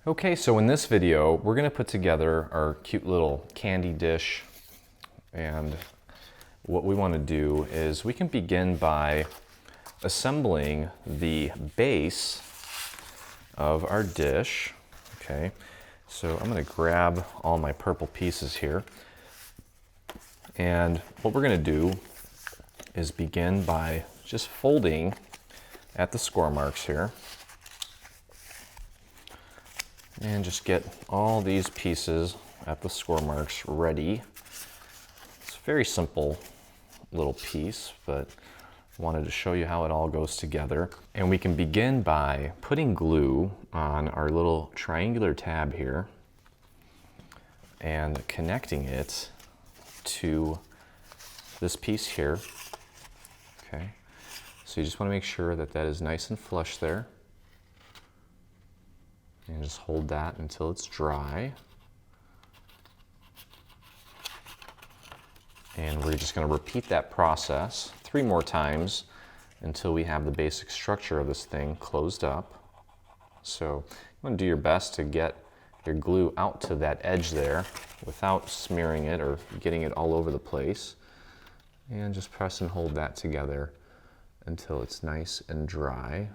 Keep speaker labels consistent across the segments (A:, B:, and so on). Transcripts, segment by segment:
A: Okay, so in this video, we're gonna put together our cute little candy dish. And what we wanna do is we can begin by assembling the base of our dish. Okay, so I'm gonna grab all my purple pieces here. And what we're gonna do is begin by just folding at the score marks here. And just get all these pieces at the score marks ready. It's a very simple little piece, but I wanted to show you how it all goes together. And we can begin by putting glue on our little triangular tab here and connecting it to this piece here. Okay, so you just want to make sure that that is nice and flush there. And just hold that until it's dry. And we're just going to repeat that process 3 more times until we have the basic structure of this thing closed up. So you want to do your best to get your glue out to that edge there without smearing it or getting it all over the place. And just press and hold that together until it's nice and dry.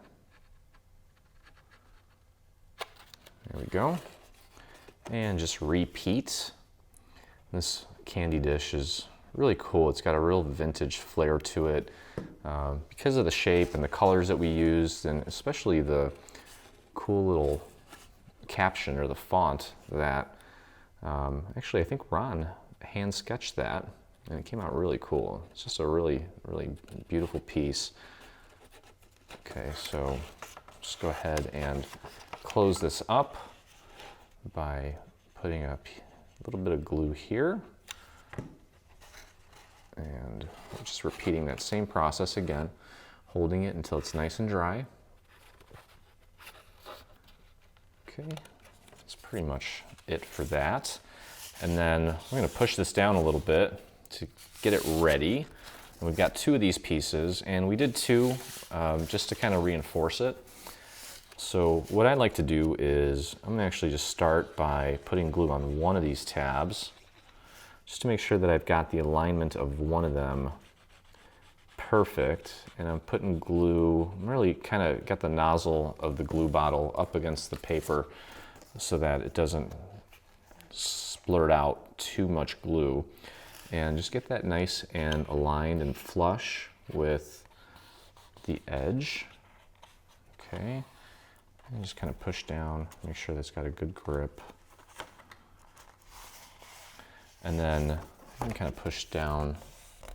A: There we go. And just repeat. This candy dish is really cool. It's got a real vintage flair to it because of the shape and the colors that we used, and especially the cool little caption or the font that actually I think Ron hand sketched that, and it came out really cool. It's just a really beautiful piece. Okay, so just go ahead and close this up by putting a little bit of glue here, and just repeating that same process again, holding it until it's nice and dry. Okay, that's pretty much it for that. And then we're going to push this down a little bit to get it ready. And we've got 2 of these pieces, and we did 2 just to kind of reinforce it. So what I like to do is I'm going to actually just start by putting glue on one of these tabs just to make sure that I've got the alignment of one of them perfect. And I'm putting glue, I'm really kind of got the nozzle of the glue bottle up against the paper so that it doesn't splurt out too much glue. And just get that nice and aligned and flush with the edge. Okay. And just kind of push down, make sure that's got a good grip. And then I can kind of push down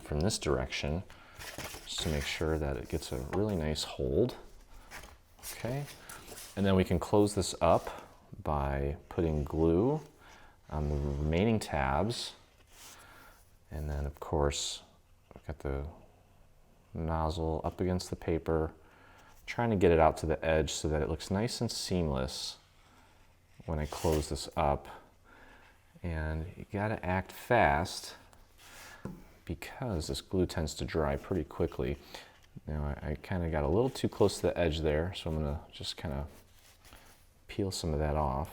A: from this direction just to make sure that it gets a really nice hold. Okay, and then we can close this up by putting glue on the remaining tabs. And then of course, I've got the nozzle up against the paper, trying to get it out to the edge so that it looks nice and seamless when I close this up. And you gotta act fast because this glue tends to dry pretty quickly. Now I kind of got a little too close to the edge there, so I'm gonna just kind of peel some of that off,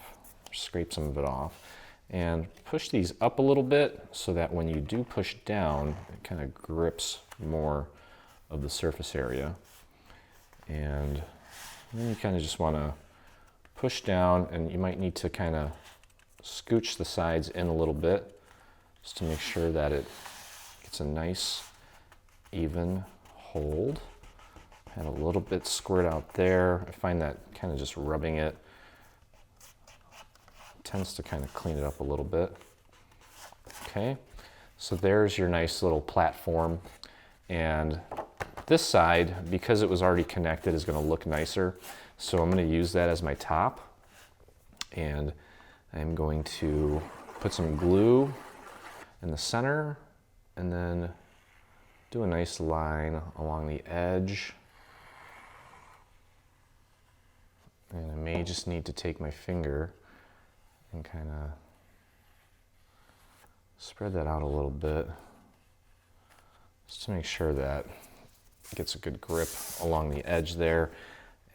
A: scrape some of it off, and push these up a little bit so that when you do push down, it kind of grips more of the surface area. And then you kind of just want to push down, and you might need to kind of scooch the sides in a little bit just to make sure that it gets a nice even hold. Had a little bit squirt out there. I find that kind of just rubbing it tends to kind of clean it up a little bit. Okay, so there's your nice little platform. And this side, because it was already connected, is going to look nicer. So I'm going to use that as my top. And I'm going to put some glue in the center and then do a nice line along the edge. And I may just need to take my finger and kind of spread that out a little bit just to make sure that it gets a good grip along the edge there.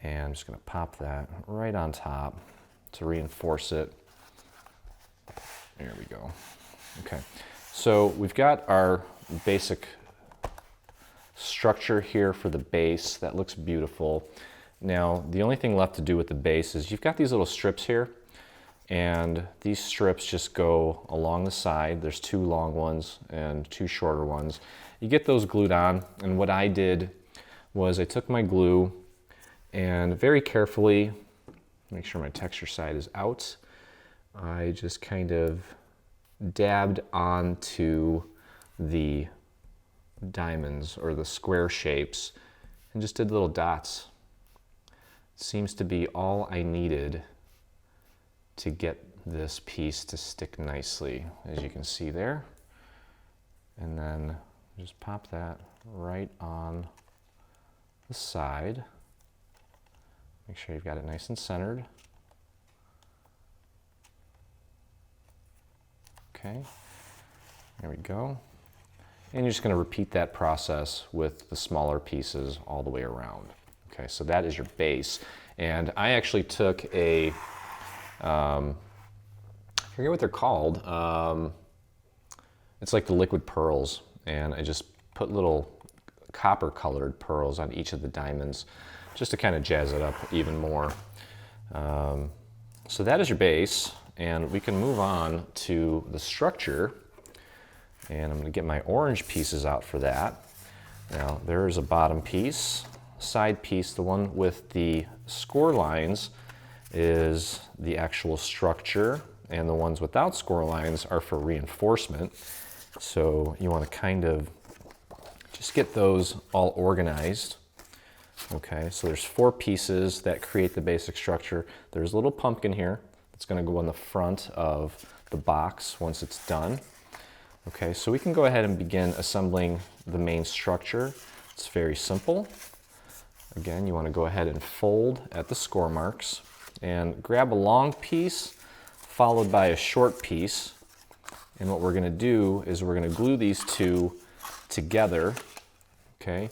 A: And I'm just going to pop that right on top to reinforce it. There we go. Okay, so we've got our basic structure here for the base. That looks beautiful. Now, the only thing left to do with the base is you've got these little strips here, and these strips just go along the side. There's 2 long ones and 2 shorter ones. You get those glued on, and what I did was I took my glue and very carefully, make sure my texture side is out, I just kind of dabbed onto the diamonds or the square shapes and just did little dots. Seems to be all I needed to get this piece to stick nicely, as you can see there. And then just pop that right on the side. Make sure you've got it nice and centered. Okay, there we go. And you're just going to repeat that process with the smaller pieces all the way around. Okay, so that is your base. And I actually took a, I forget what they're called. It's like the liquid pearls. And I just put little copper colored pearls on each of the diamonds just to kind of jazz it up even more. So that is your base. And we can move on to the structure. And I'm going to get my orange pieces out for that. Now, there's a bottom piece. Side piece, the one with the score lines, is the actual structure, and the ones without score lines are for reinforcement. So you want to kind of just get those all organized. Okay, so there's 4 pieces that create the basic structure. There's a little pumpkin here that's going to go on the front of the box once it's done. Okay, so we can go ahead and begin assembling the main structure. It's very simple. Again, you want to go ahead and fold at the score marks and grab a long piece followed by a short piece. And what we're going to do is we're going to glue these 2 together. Okay,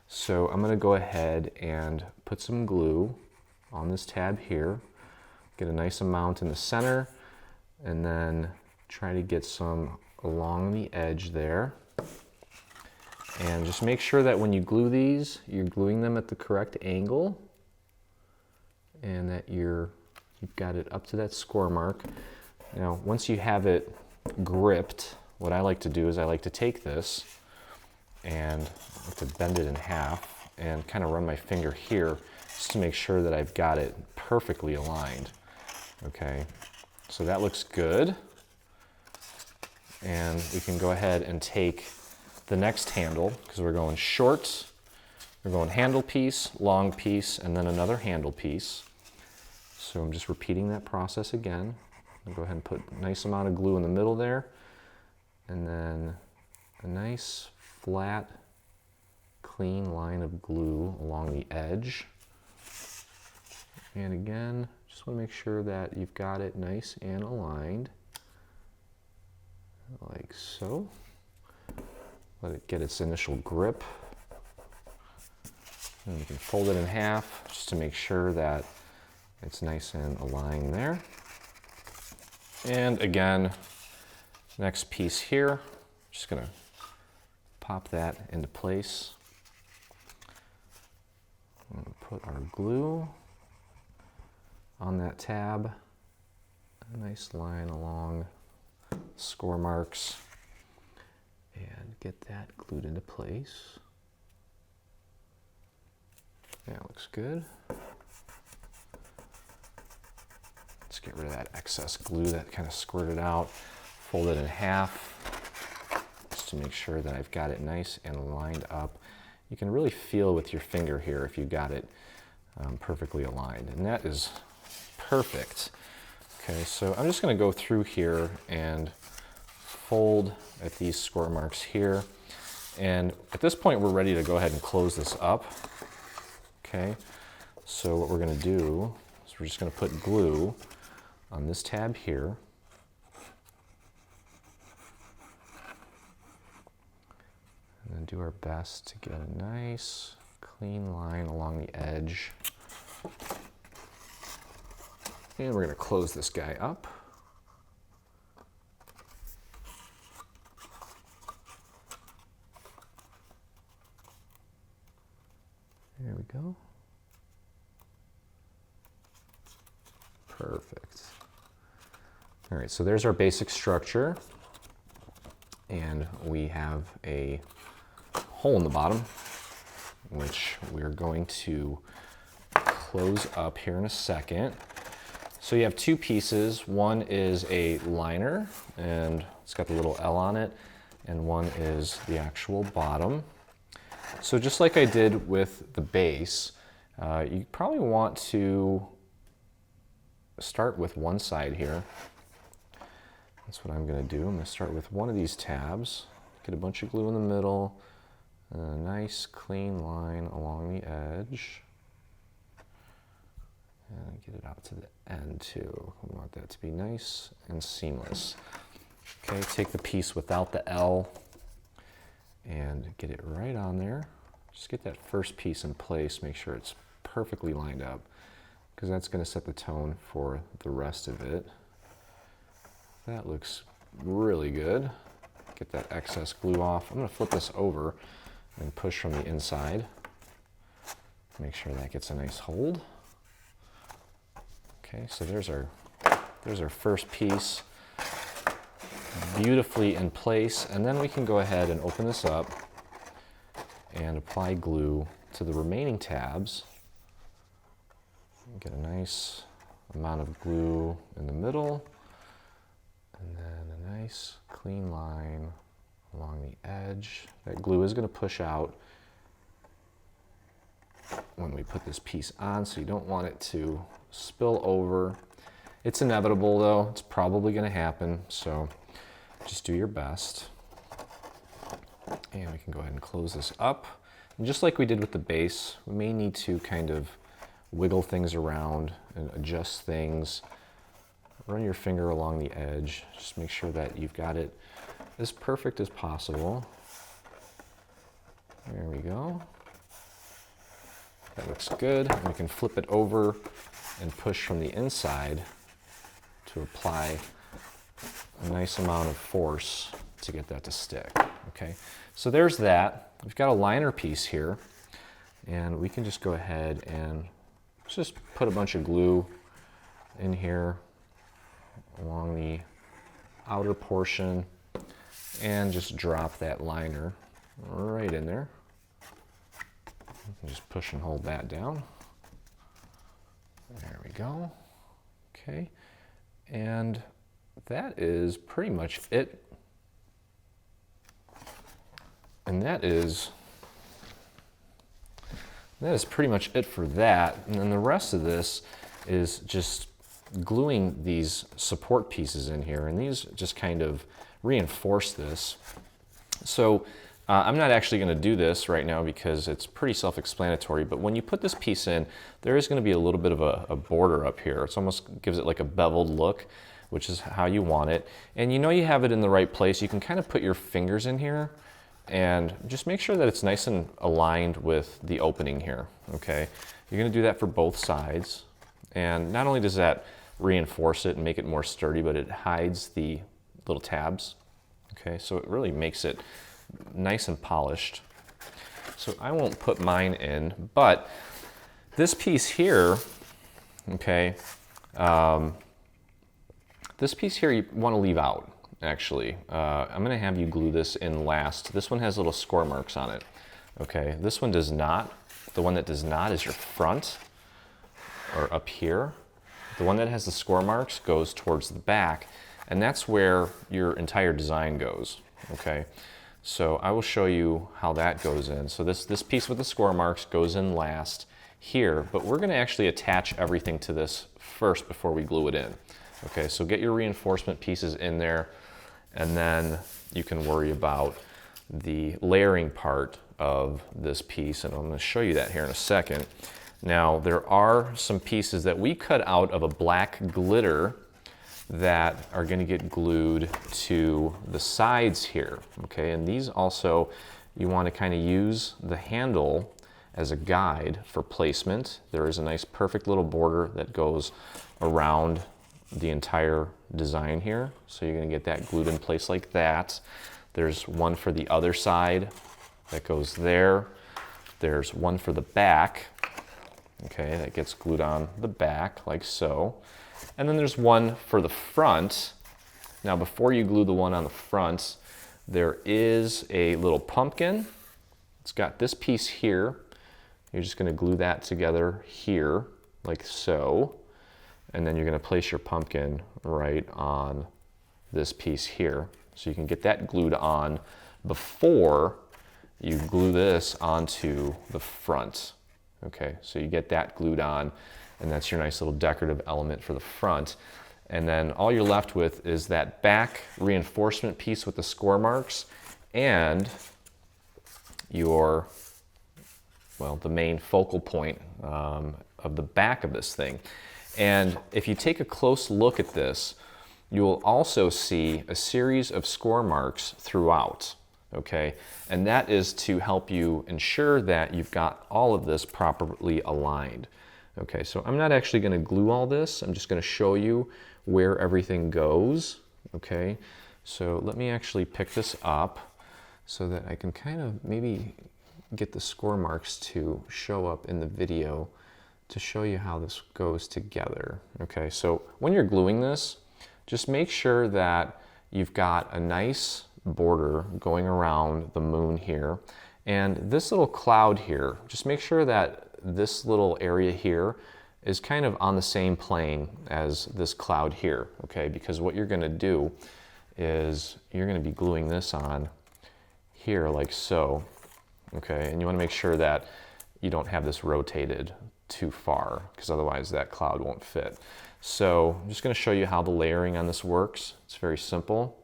A: so I'm going to go ahead and put some glue on this tab here. Get a nice amount in the center and then try to get some along the edge there. And just make sure that when you glue these, you're gluing them at the correct angle and that you've got it up to that score mark. Now, once you have it gripped, what I like to do is I like to take this and I like to bend it in half and kind of run my finger here just to make sure that I've got it perfectly aligned. Okay, so that looks good. And we can go ahead and take the next handle, because we're going short, we're going handle piece, long piece, and then another handle piece. So I'm just repeating that process again. I'll go ahead and put a nice amount of glue in the middle there, and then a nice flat, clean line of glue along the edge. And again, just want to make sure that you've got it nice and aligned, like so. Let it get its initial grip. And you can fold it in half just to make sure that it's nice and aligned there. And again, next piece here, just gonna pop that into place. I'm gonna put our glue on that tab, a nice line along score marks, and get that glued into place. That looks good. Let's get rid of that excess glue that kind of squirted out. Fold it in half just to make sure that I've got it nice and lined up. You can really feel with your finger here if you've got it perfectly aligned, and that is perfect. Okay, so I'm just going to go through here and fold at these score marks here, and at this point we're ready to go ahead and close this up. Okay, so what we're going to do is we're just going to put glue on this tab here, and then do our best to get a nice clean line along the edge. And we're going to close this guy up. There we go. Perfect. All right, so there's our basic structure. And we have a hole in the bottom, which we're going to close up here in a second. So you have two pieces. One is a liner, and it's got the little L on it, and one is the actual bottom. So just like I did with the base, you probably want to start with one side here. That's what I'm going to do. I'm going to start with one of these tabs, get a bunch of glue in the middle, and a nice clean line along the edge. And get it out to the end too. We want that to be nice and seamless. Okay, take the piece without the L and get it right on there. Just get that first piece in place, make sure it's perfectly lined up, because that's going to set the tone for the rest of it. That looks really good. Get that excess glue off. I'm going to flip this over and push from the inside. Make sure that gets a nice hold. Okay, so there's our first piece, beautifully in place, and then we can go ahead and open this up and apply glue to the remaining tabs. Get a nice amount of glue in the middle, and then a nice clean line along the edge. That glue is going to push out when we put this piece on, so you don't want it to spill over. It's inevitable though, it's probably going to happen, so just do your best. And we can go ahead and close this up. And just like we did with the base, we may need to kind of wiggle things around and adjust things. Run your finger along the edge. Just make sure that you've got it as perfect as possible. There we go. That looks good. And we can flip it over and push from the inside to apply a nice amount of force to get that to stick. Okay, so there's that. We've got a liner piece here, and we can just go ahead and just put a bunch of glue in here along the outer portion and just drop that liner right in there. Just push and hold that down. There we go. Okay, and that is pretty much it. And that is pretty much it for that. And then the rest of this is just gluing these support pieces in here, and these just kind of reinforce this. So I'm not actually going to do this right now because it's pretty self-explanatory, but when you put this piece in, there is going to be a little bit of a border up here. It almost gives it like a beveled look, which is how you want it. And you know you have it in the right place. You can kind of put your fingers in here and just make sure that it's nice and aligned with the opening here, okay? You're going to do that for both sides. And not only does that reinforce it and make it more sturdy, but it hides the little tabs, okay? So it really makes it nice and polished. So I won't put mine in, but this piece here, okay, this piece here you want to leave out, actually. I'm going to have you glue this in last. This one has little score marks on it, okay? This one does not. The one that does not is your front, or up here. The one that has the score marks goes towards the back, and that's where your entire design goes, okay? So I will show you how that goes in. So this piece with the score marks goes in last here, but we're going to actually attach everything to this first before we glue it in. Okay, so get your reinforcement pieces in there, and then you can worry about the layering part of this piece, and I'm going to show you that here in a second. Now, there are some pieces that we cut out of a black glitter that are going to get glued to the sides here, okay? And these also, you want to kind of use the handle as a guide for placement. There is a nice perfect little border that goes around the entire design here. So you're going to get that glued in place like that. There's one for the other side that goes there. There's one for the back, okay, that gets glued on the back like so. And then there's one for the front. Now before you glue the one on the front, there is a little pumpkin. It's got this piece here. You're just going to glue that together here like so. And then you're going to place your pumpkin right on this piece here. So you can get that glued on before you glue this onto the front. Okay, so you get that glued on, and that's your nice little decorative element for the front. And then all you're left with is that back reinforcement piece with the score marks and your, well, the main focal point of the back of this thing. And if you take a close look at this, you will also see a series of score marks throughout, okay? And that is to help you ensure that you've got all of this properly aligned. Okay, so I'm not actually going to glue all this. I'm just going to show you where everything goes, okay? So let me actually pick this up so that I can kind of maybe get the score marks to show up in the video to show you how this goes together. Okay, so when you're gluing this, just make sure that you've got a nice border going around the moon here. And this little cloud here, just make sure that this little area here is kind of on the same plane as this cloud here, okay? Because what you're gonna do is you're gonna be gluing this on here like so, okay? And you wanna make sure that you don't have this rotated too far, because otherwise that cloud won't fit. So I'm just going to show you how the layering on this works. It's very simple,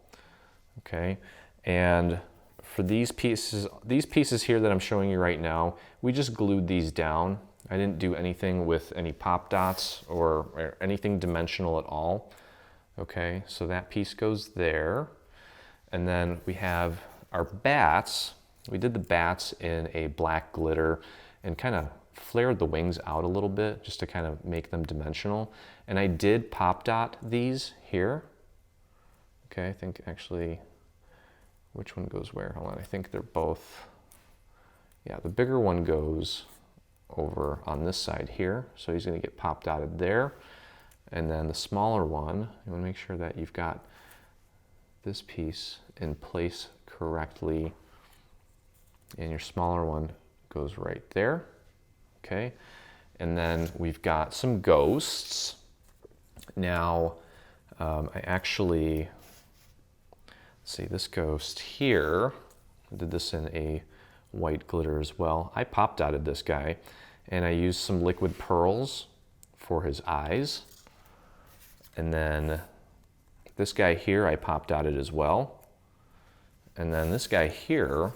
A: okay? And for these pieces here that I'm showing you right now, we just glued these down. I didn't do anything with any pop dots or anything dimensional at all, okay? So that piece goes there. And then we have our bats. We did the bats in a black glitter and kind of flared the wings out a little bit just to kind of make them dimensional. And I did pop dot these here. Okay, I think actually, which one goes where? Hold on, I think they're both, yeah, the bigger one goes over on this side here. So he's gonna get pop dotted there. And then the smaller one, you wanna make sure that you've got this piece in place correctly. And your smaller one goes right there. Okay, and then we've got some ghosts. Now, I actually, let's see, this ghost here, I did this in a white glitter as well. I pop dotted this guy, and I used some liquid pearls for his eyes. And then this guy here, I pop dotted as well. And then this guy here,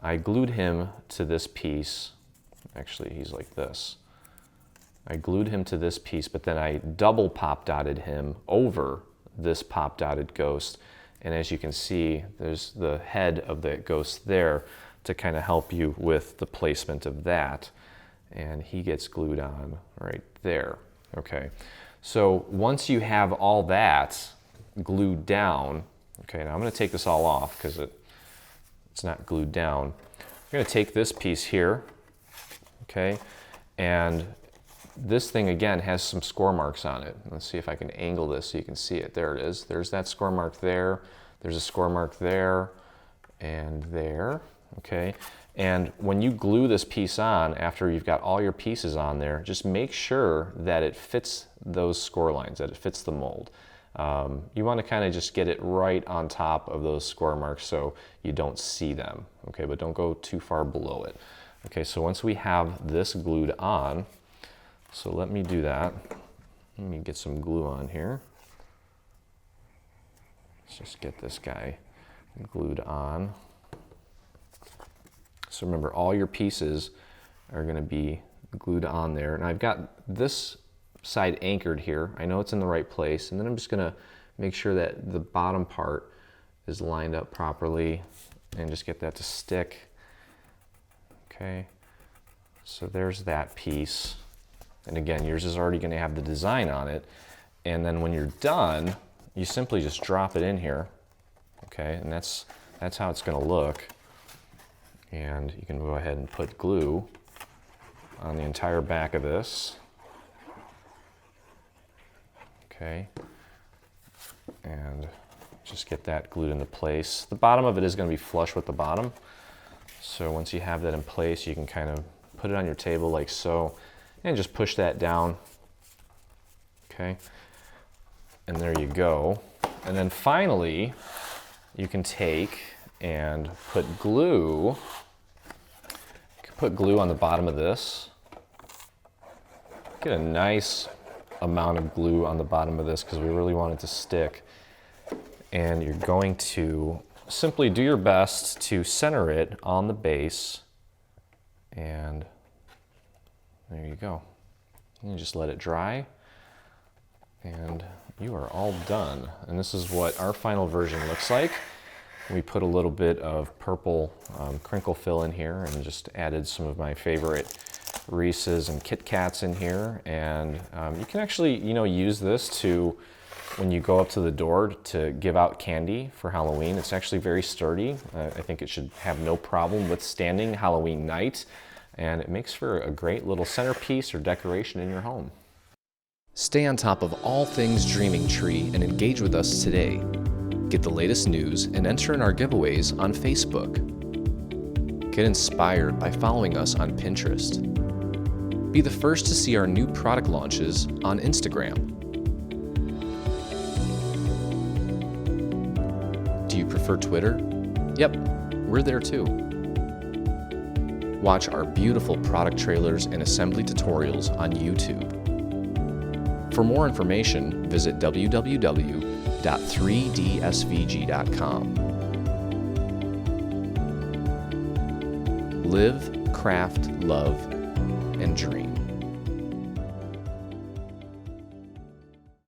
A: I glued him to this piece. Actually, he's like this. I glued him to this piece, but then I double pop dotted him over this pop dotted ghost. And as you can see, there's the head of the ghost there to kind of help you with the placement of that. And he gets glued on right there. Okay, so once you have all that glued down, okay, now I'm going to take this all off because it's not glued down. I'm going to take this piece here. Okay, and this thing again has some score marks on it. Let's see if I can angle this so you can see it. There it is. There's that score mark there. There's a score mark there and there. Okay, and when you glue this piece on after you've got all your pieces on there, just make sure that it fits those score lines, that it fits the mold. You want to kind of just get it right on top of those score marks so you don't see them. Okay, but don't go too far below it. Okay, so once we have this glued on, so let me do that. Let me get some glue on here. Let's just get this guy glued on. So remember, all your pieces are going to be glued on there. And I've got this side anchored here. I know it's in the right place. And then I'm just going to make sure that the bottom part is lined up properly and just get that to stick. Okay, So there's that piece. And again, yours is already going to have the design on it. And then when you're done, you simply just drop it in here. Okay, and that's how it's going to look. And you can go ahead and put glue on the entire back of this. Okay, and just get that glued into place. The bottom of it is going to be flush with the bottom. So once you have that in place, you can kind of put it on your table like so, and just push that down. Okay, and there you go. And then finally, you can take and put glue. You can put glue on the bottom of this. Get a nice amount of glue on the bottom of this because we really want it to stick. And you're going to simply do your best to center it on the base. And there you go. And you just let it dry. And you are all done. And this is what our final version looks like. We put a little bit of purple crinkle fill in here and just added some of my favorite Reese's and Kit Kats in here. And you can actually, use this to, when you go up to the door to give out candy for Halloween. It's actually very sturdy. I think it should have no problem withstanding Halloween night. And it makes for a great little centerpiece or decoration in your home.
B: Stay on top of all things Dreaming Tree and engage with us today. Get the latest news and enter in our giveaways on Facebook. Get inspired by following us on Pinterest. Be the first to see our new product launches on Instagram. Do you prefer Twitter? Yep, we're there too. Watch our beautiful product trailers and assembly tutorials on YouTube. For more information, visit www.3dsvg.com. Live, craft, love, and dream.